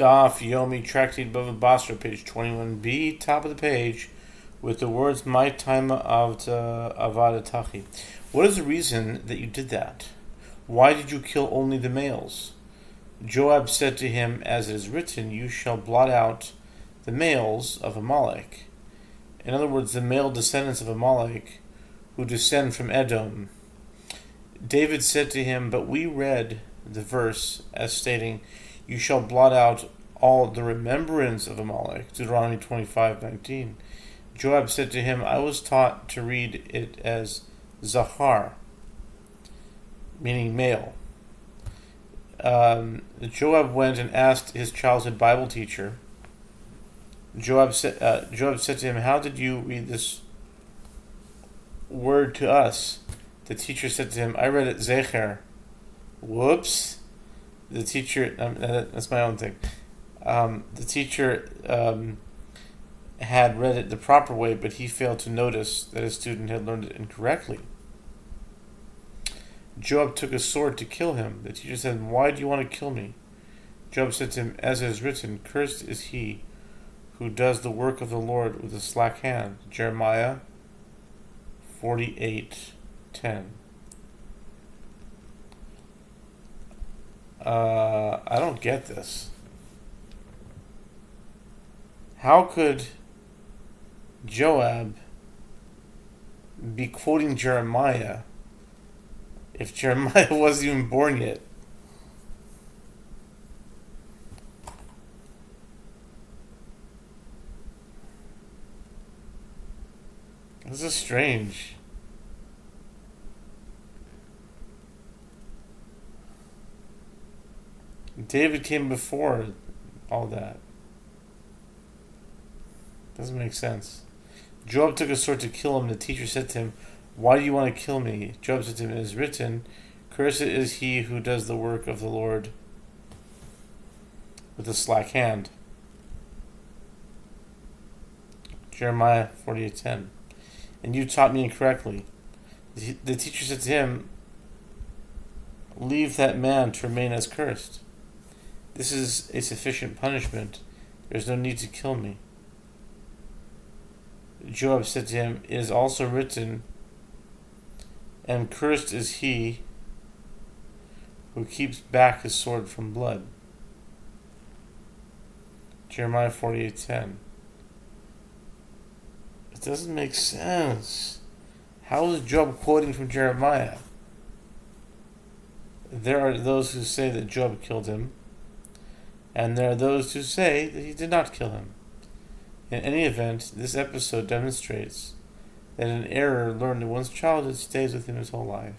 Daf Yomi Tractate Bava Batra, page 21b, top of the page, with the words "My time of Avadatachi." What is the reason that you did that? Why did you kill only the males? Joab said to him, "As it is written, you shall blot out the males of Amalek." In other words, the male descendants of Amalek who descend from Edom. David said to him, "But we read the verse as stating, 'You shall blot out all the remembrance of Amalek,' Deuteronomy 25:19. Joab said to him, "I was taught to read it as Zachar," meaning male. Joab went and asked his childhood Bible teacher. Joab said to him, "How did you read this word to us?" The teacher said to him, "I read it Zecher." Whoops. The teacher, that's my own thing. The teacher had read it the proper way, but he failed to notice that his student had learned it incorrectly. Joab took a sword to kill him. The teacher said, "Why do you want to kill me?" Joab said to him, "As it is written, cursed is he who does the work of the Lord with a slack hand." Jeremiah 48:10. I don't get this. How could Joab be quoting Jeremiah if Jeremiah wasn't even born yet? This is strange. David came before all that. Doesn't make sense. Joab took a sword to kill him. The teacher said to him, "Why do you want to kill me?" Joab said to him, "It is written, cursed is he who does the work of the Lord with a slack hand." Jeremiah 48:10. And you taught me incorrectly. The teacher said to him, "Leave that man to remain as cursed. This is a sufficient punishment. There is no need to kill me." Joab said to him, "It is also written, and cursed is he who keeps back his sword from blood." Jeremiah 48:10. It doesn't make sense. How is Joab quoting from Jeremiah? There are those who say that Joab killed him, and there are those who say that he did not kill him. In any event, this episode demonstrates that an error learned in one's childhood stays with him his whole life.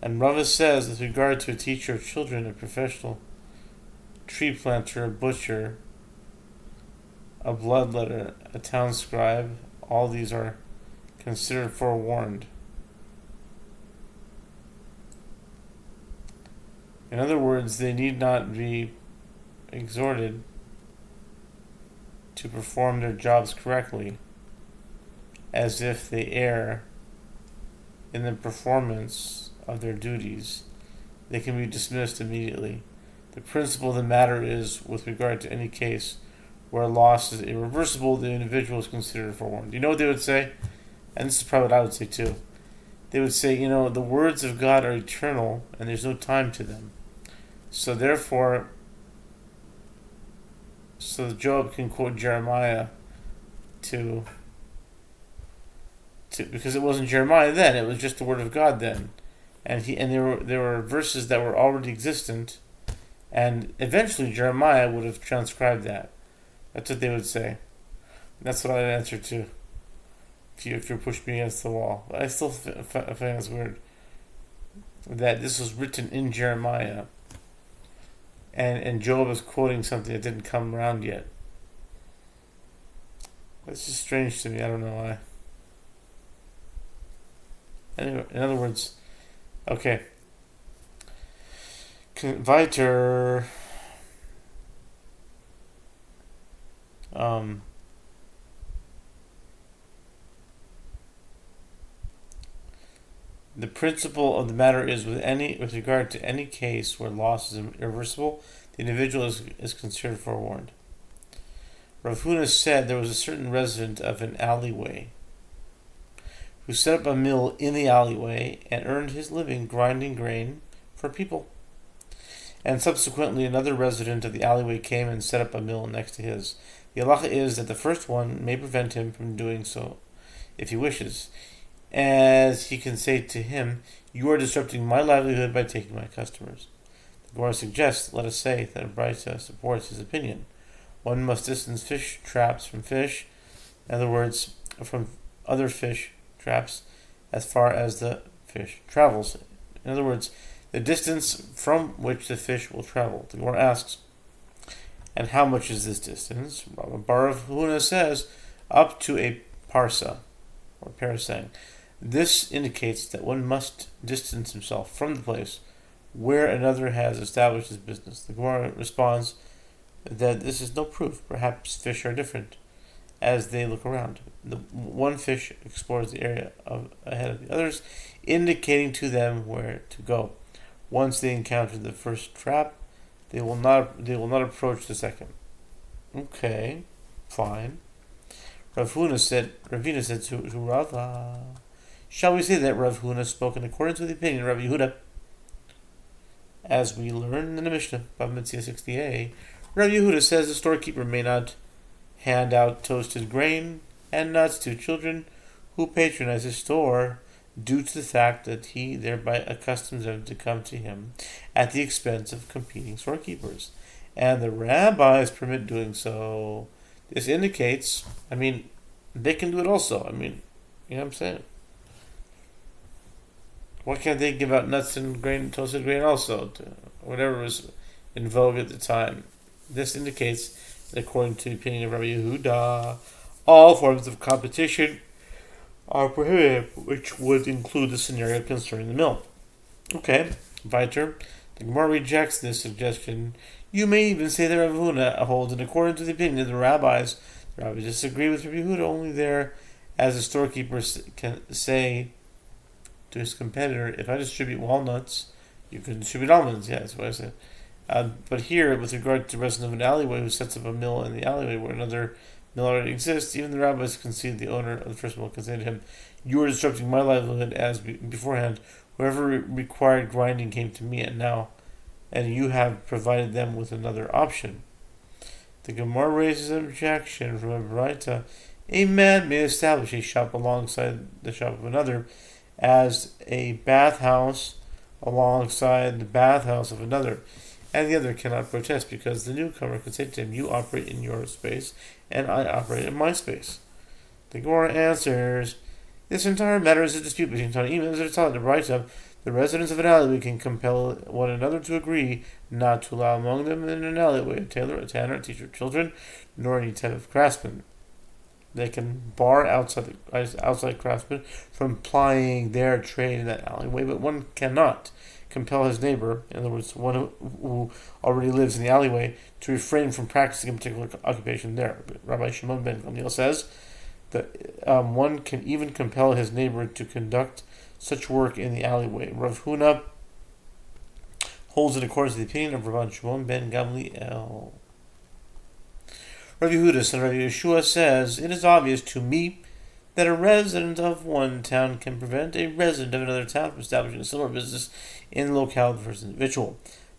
And Bava says, with regard to a teacher of children, a professional tree planter, a butcher, a bloodletter, a town scribe, all these are considered forewarned. In other words, they need not be exhorted to perform their jobs correctly, as if they err in the performance of their duties. They can be dismissed immediately. The principle of the matter is, with regard to any case where a loss is irreversible, the individual is considered forewarned. You know what they would say? And this is probably what I would say too. They would say, the words of God are eternal and there's no time to them. So therefore, Joab can quote Jeremiah because it wasn't Jeremiah then, it was just the word of God then. And there were verses that were already existent, and eventually Jeremiah would have transcribed that. That's what they would say. That's what I'd answer to if you push me against the wall. But I still find it's weird that this was written in Jeremiah, and Job is quoting something that didn't come around yet. It's just strange to me. I don't know why. Anyway, in other words, okay. Weiter. The principle of the matter is with regard to any case where loss is irreversible, the individual is considered forewarned. Rav Huna said there was a certain resident of an alleyway who set up a mill in the alleyway and earned his living grinding grain for people. And subsequently another resident of the alleyway came and set up a mill next to his. The halacha is that the first one may prevent him from doing so if he wishes, as he can say to him, "You are disrupting my livelihood by taking my customers." The Gemara suggests, let us say, that a Brisa supports his opinion. One must distance fish traps from fish, in other words, from other fish traps, as far as the fish travels. In other words, the distance from which the fish will travel. The Gemara asks, and how much is this distance? Rav Huna says, up to a parsa, or parasang. This indicates that one must distance himself from the place where another has established his business. The Gemara responds that this is no proof. Perhaps fish are different as they look around. The one fish explores the area ahead of the others, indicating to them where to go. Once they encounter the first trap, they will not approach the second. Okay, fine. Ravina said to Rava, shall we say that Rav Huna spoke in accordance with the opinion of Rabbi Yehuda? As we learn in the Mishnah, Bava Mitzvah 60a, Rabbi Yehuda says the storekeeper may not hand out toasted grain and nuts to children who patronize his store due to the fact that he thereby accustoms them to come to him at the expense of competing storekeepers. And the rabbis permit doing so. This indicates, they can do it also. You know what I'm saying? Why can't they give out nuts and toasted grain also, to whatever was in vogue at the time? This indicates that according to the opinion of Rabbi Yehuda, all forms of competition are prohibited, which would include the scenario concerning the mill. Okay, weiter. The Gemara rejects this suggestion. You may even say that Rabbi Yehuda holds in accordance with the opinion of the rabbis. The rabbis disagree with Rabbi Yehuda only there, as a storekeeper can say to his competitor, if I distribute walnuts, you can distribute almonds. Yeah, that's what I said. But here, with regard to the resident of an alleyway who sets up a mill in the alleyway where another mill already exists, even the rabbis concede the owner of the first mill can say to him, you are disrupting my livelihood, as beforehand, whoever required grinding came to me, and you have provided them with another option. The Gemara raises an objection from a Batra. A man may establish a shop alongside the shop of another, as a bathhouse alongside the bathhouse of another, and the other cannot protest because the newcomer could say to him, you operate in your space and I operate in my space. The Gemara answers, this entire matter is a dispute between Tanaim and the Batra. The residents of an alleyway can compel one another to agree not to allow among them in an alleyway a tailor, a tanner, a teacher of children, nor any type of craftsman. They can bar outside craftsmen from plying their trade in that alleyway, but one cannot compel his neighbor, in other words, one who already lives in the alleyway, to refrain from practicing a particular occupation there. But Rabbi Shimon ben Gamliel says that one can even compel his neighbor to conduct such work in the alleyway. Rav Huna holds in accordance with the opinion of Rabbi Shimon ben Gamliel. Rabbi Yehuda, son of Rabbi Yehoshua, says, it is obvious to me that a resident of one town can prevent a resident of another town from establishing a similar business in the locale of the first individual.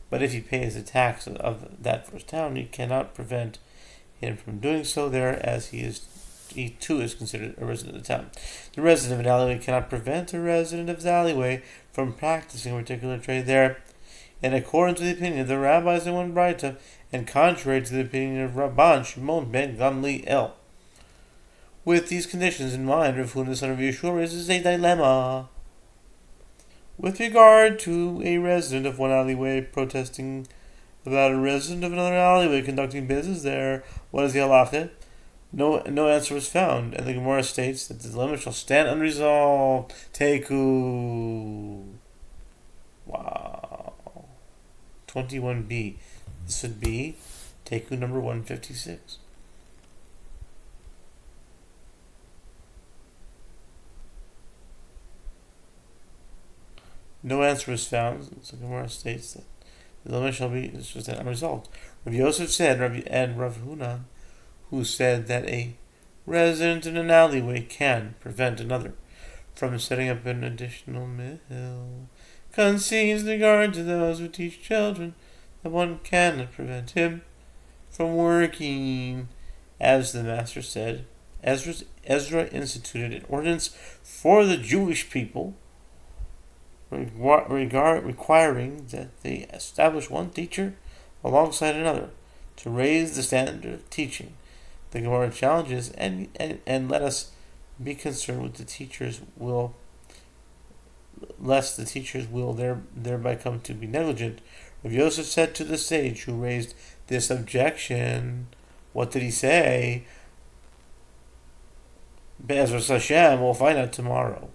But if he pays the tax of that first town, he cannot prevent him from doing so there, as he too is considered a resident of the town. The resident of an alleyway cannot prevent a resident of the alleyway from practicing a particular trade there. In accordance with the opinion of the rabbis in one Batra, and contrary to the opinion of Rabban Shimon ben Gamliel. With these conditions in mind, Rav Huna, son of Yehoshua, raises a dilemma. With regard to a resident of one alleyway protesting about a resident of another alleyway conducting business there, what is the halacha? No answer was found, and the Gemara states that the dilemma shall stand unresolved. Teku. Wow. 21b. This would be Teku number 156. No answer was found. So Gemara states that the dilemma shall be just unresolved. Rav Yosef said, and Rav Huna, who said that a resident in an alleyway can prevent another from setting up an additional mill, concedes regard to those who teach children that one cannot prevent him from working. As the master said, Ezra instituted an ordinance for the Jewish people requiring that they establish one teacher alongside another to raise the standard of teaching. The Gemara challenges and let us be concerned with the teachers will, lest the teachers will thereby come to be negligent. Rav Yosef said to the sage who raised this objection, what did he say? Be'ezras Hashem, we'll find out tomorrow.